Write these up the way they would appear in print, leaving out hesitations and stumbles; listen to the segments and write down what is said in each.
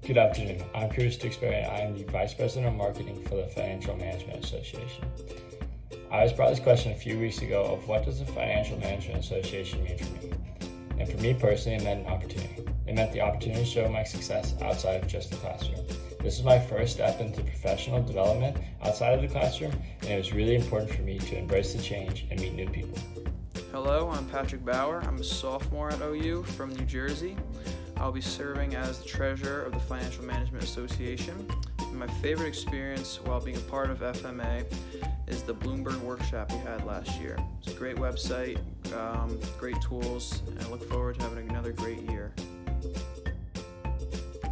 Good afternoon. I'm Chris Dixbury. I am the Vice President of Marketing for the Financial Management Association. I was brought this question a few weeks ago of what does the Financial Management Association mean for me? And for me personally, it meant an opportunity. It meant the opportunity to show my success outside of just the classroom. This was my first step into professional development outside of the classroom, and it was really important for me to embrace the change and meet new people. Hello, I'm Patrick Bauer. I'm a sophomore at OU from New Jersey. I'll be serving as the treasurer of the Financial Management Association. And my favorite experience while being a part of FMA is the Bloomberg workshop we had last year. It's a great website, great tools, and I look forward to having another great year.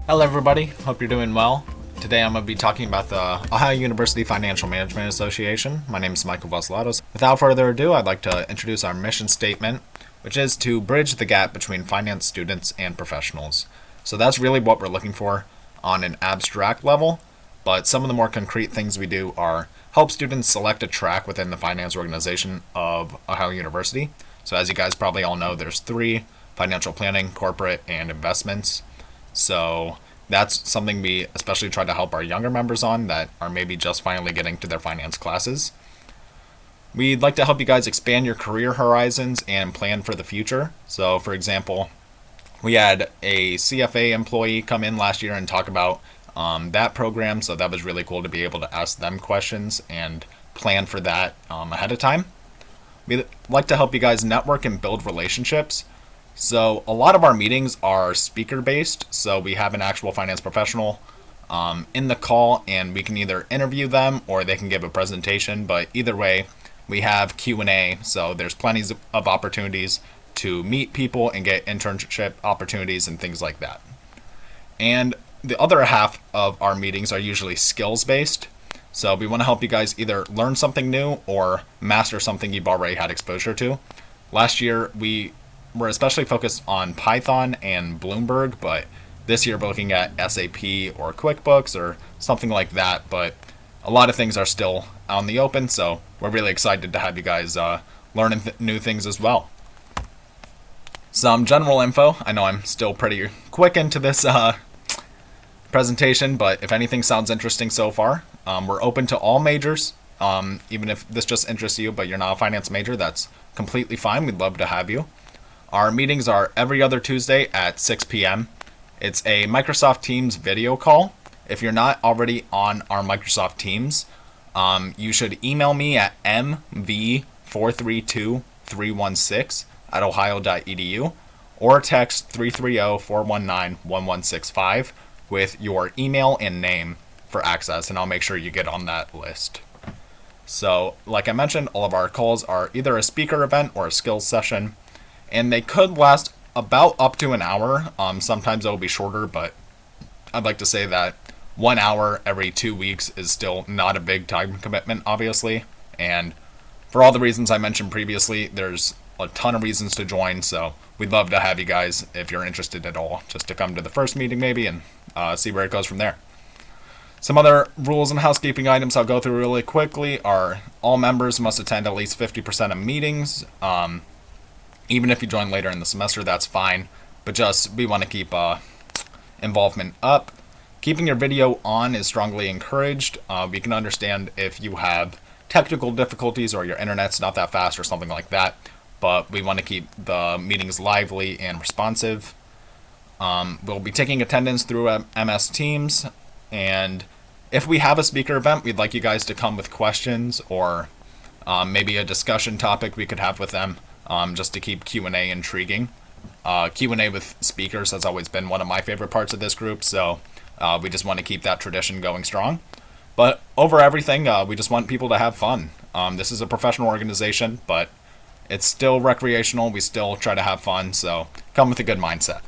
Hello everybody, hope you're doing well. Today I'm going to be talking about the Ohio University Financial Management Association. My name is Michael Vasilatos. Without further ado, I'd like to introduce our mission statement, which is to bridge the gap between finance students and professionals. So that's really what we're looking for on an abstract level, but some of the more concrete things we do are help students select a track within the finance organization of Ohio University. So as you guys probably all know, there's 3: financial planning, corporate, and investments. So that's something we especially try to help our younger members on that are maybe just finally getting to their finance classes. We'd like to help you guys expand your career horizons and plan for the future. So for example, we had a CFA employee come in last year and talk about that program. So that was really cool to be able to ask them questions and plan for that ahead of time. We'd like to help you guys network and build relationships. So a lot of our meetings are speaker based. So we have an actual finance professional in the call, and we can either interview them or they can give a presentation. But either way, we have Q&A. So there's plenty of opportunities to meet people and get internship opportunities and things like that. And the other half of our meetings are usually skills based. So we want to help you guys either learn something new or master something you've already had exposure to. Last year, we're especially focused on Python and Bloomberg, but this year we're looking at SAP or QuickBooks or something like that. But a lot of things are still out in the open, so we're really excited to have you guys learn new things as well. Some general info. I know I'm still pretty quick into this presentation, but if anything sounds interesting so far, we're open to all majors. Even if this just interests you, but you're not a finance major, that's completely fine. We'd love to have you. Our meetings are every other Tuesday at 6 p.m. It's a Microsoft Teams video call. If you're not already on our Microsoft Teams, you should email me at mv432316@ohio.edu or text 330-419-1165 with your email and name for access, and I'll make sure you get on that list. So, like I mentioned, all of our calls are either a speaker event or a skills session, and they could last about up to an hour. Sometimes it'll be shorter, but I'd like to say that 1 hour every 2 weeks is still not a big time commitment, obviously. And for all the reasons I mentioned previously, there's a ton of reasons to join. So we'd love to have you guys, if you're interested at all, just to come to the first meeting maybe and see where it goes from there. Some other rules and housekeeping items I'll go through really quickly are all members must attend at least 50% of meetings. Even if you join later in the semester, that's fine. But we want to keep involvement up. Keeping your video on is strongly encouraged. We can understand if you have technical difficulties or your internet's not that fast or something like that. But we want to keep the meetings lively and responsive. We'll be taking attendance through MS Teams. And if we have a speaker event, we'd like you guys to come with questions or maybe a discussion topic we could have with them. Just to keep Q&A intriguing. Q&A with speakers has always been one of my favorite parts of this group, so we just want to keep that tradition going strong. But over everything, we just want people to have fun. This is a professional organization, but it's still recreational. We still try to have fun, so come with a good mindset.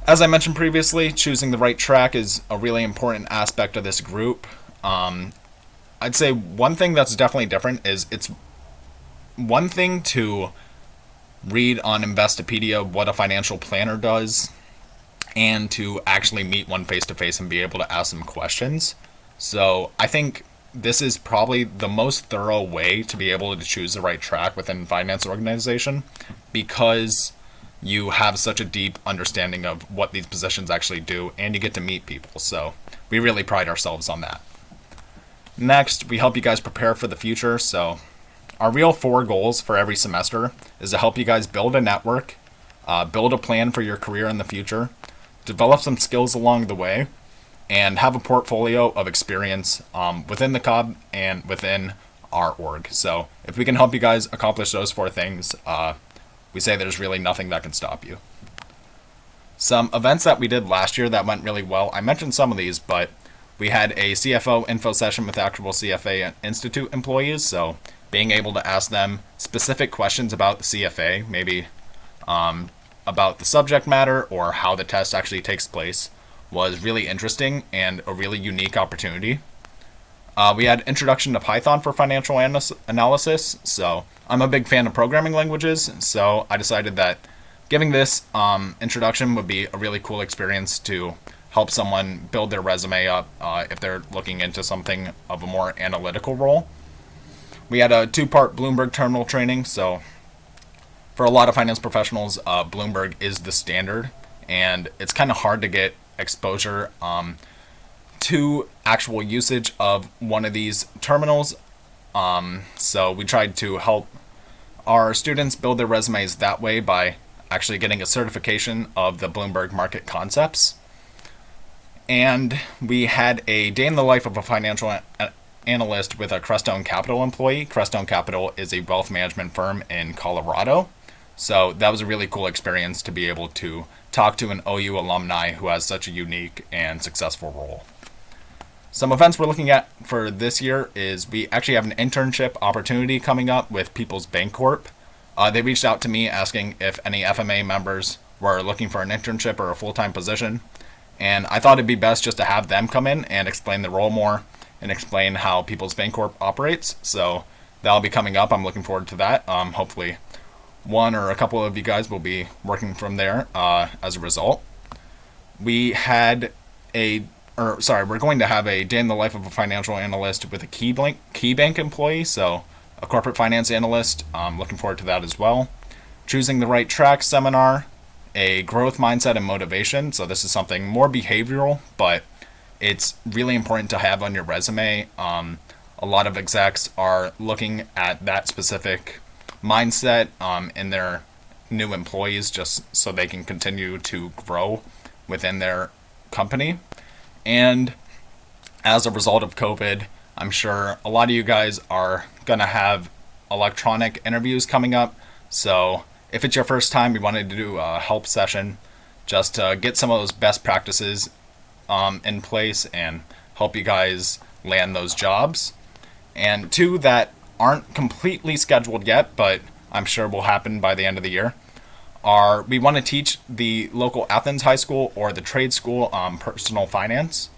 As I mentioned previously, choosing the right track is a really important aspect of this group. I'd say one thing that's definitely different is it's one thing to read on Investopedia what a financial planner does and to actually meet one face-to-face and be able to ask them questions. So I think this is probably the most thorough way to be able to choose the right track within finance organization, because you have such a deep understanding of what these positions actually do, and you get to meet people. So we really pride ourselves on that. Next, we help you guys prepare for the future. So our real 4 goals for every semester is to help you guys build a network, build a plan for your career in the future, develop some skills along the way, and have a portfolio of experience within the COB and within our org. So if we can help you guys accomplish those 4 things, we say there's really nothing that can stop you. Some events that we did last year that went really well, I mentioned some of these, but we had a CFO info session with actual CFA Institute employees, so being able to ask them specific questions about the CFA, maybe about the subject matter or how the test actually takes place, was really interesting and a really unique opportunity. We had Introduction to Python for Financial Analysis, so I'm a big fan of programming languages, so I decided that giving this introduction would be a really cool experience to help someone build their resume up if they're looking into something of a more analytical role. We had a 2-part Bloomberg terminal training, so for a lot of finance professionals, Bloomberg is the standard, and it's kind of hard to get exposure to actual usage of one of these terminals. So we tried to help our students build their resumes that way by actually getting a certification of the Bloomberg market concepts. And we had a day in the life of a financial analyst with a Crestone Capital employee. Crestone Capital is a wealth management firm in Colorado. So that was a really cool experience to be able to talk to an OU alumni who has such a unique and successful role. Some events we're looking at for this year is we actually have an internship opportunity coming up with People's Bancorp. They reached out to me asking if any FMA members were looking for an internship or a full-time position. And I thought it'd be best just to have them come in and explain the role more and explain how People's Bancorp operates. So that'll be coming up. I'm looking forward to that. Hopefully one or a couple of you guys will be working from there as a result. We're going to have a day in the life of a financial analyst with a KeyBank employee, so a corporate finance analyst. Looking forward to that as well. Choosing the right track seminar, a growth mindset and motivation. So this is something more behavioral, but it's really important to have on your resume. A lot of execs are looking at that specific mindset in their new employees just so they can continue to grow within their company. And as a result of COVID, I'm sure a lot of you guys are going to have electronic interviews coming up. So if it's your first time, we wanted to do a help session just to get some of those best practices in place and help you guys land those jobs. And 2 that aren't completely scheduled yet, but I'm sure will happen by the end of the year, are we want to teach the local Athens High School or the trade school personal finance.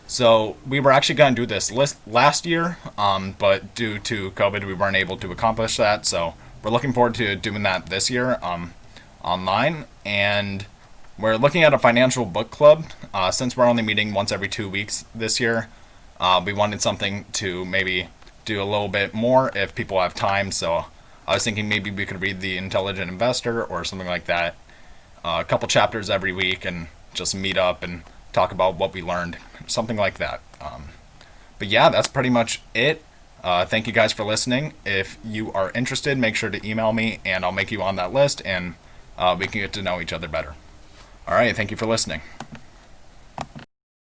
So we were actually going to do this last year, but due to COVID, we weren't able to accomplish that. So we're looking forward to doing that this year online. And we're looking at a financial book club. Since we're only meeting once every 2 weeks this year, we wanted something to maybe do a little bit more if people have time. So I was thinking maybe we could read The Intelligent Investor or something like that, a couple chapters every week, and just meet up and talk about what we learned, something like that. But yeah, that's pretty much it. Thank you guys for listening. If you are interested, make sure to email me and I'll make you on that list, and we can get to know each other better. All right, thank you for listening.